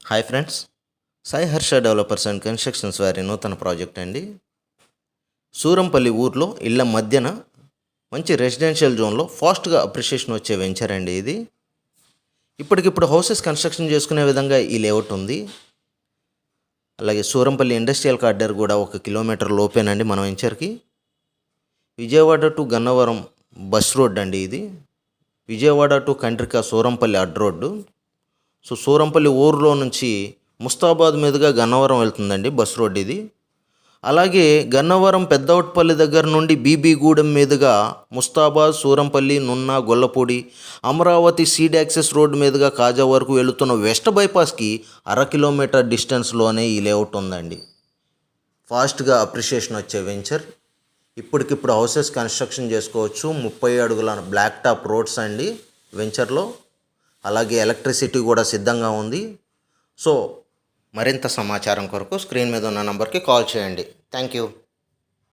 Hi friends, Sai Harsha developers and constructions వారి నూతన project అండి. సూరంపల్లి ఊర్లో ఇళ్ల మధ్యన మంచి రెసిడెన్షియల్ జోన్లో ఫాస్ట్గా అప్రిషియేషన్ వచ్చే వెంచర్ అండి ఇది. ఇప్పటికిప్పుడు హౌసెస్ కన్స్ట్రక్షన్ చేసుకునే విధంగా ఈ లేఅవుట్ ఉంది. అలాగే సూరంపల్లి ఇండస్ట్రియల్ కారిడార్ కూడా 1 కిలోమీటర్ లోపేనండి మన వెంచర్కి. Vijayawada to Gannavaram bus road అండి ఇది. విజయవాడ టు కండ్రిక సూరంపల్లి అడ్ రోడ్డు. సో సూరంపల్లి ఊర్లో నుంచి ముస్తాబాద్ మీదుగా గన్నవరం వెళ్తుందండి బస్ రోడ్ ఇది. అలాగే గన్నవరం పెద్దవట్పల్లి దగ్గర నుండి బీబీగూడెం మీదుగా ముస్తాబాద్, సూరంపల్లి, నున్న, Gollapudi, Amaravati seed access road మీదుగా కాజా వరకు వెళుతున్న వెస్ట్ బైపాస్కి 1/2 కిలోమీటర్ డిస్టెన్స్లోనే ఈ లేఅవుట్ ఉందండి. ఫాస్ట్గా అప్రిషియేషన్ వచ్చే వెంచర్. ఇప్పటికిప్పుడు హౌసెస్ కన్స్ట్రక్షన్ చేసుకోవచ్చు. 30 అడుగుల బ్లాక్ టాప్ రోడ్స్ అండి వెంచర్లో. అలాగే ఎలక్ట్రిసిటీ కూడా సిద్ధంగా ఉంది. సో మరింత సమాచారం కొరకు స్క్రీన్ మీద ఉన్న నంబర్కి కాల్ చేయండి. Thank you.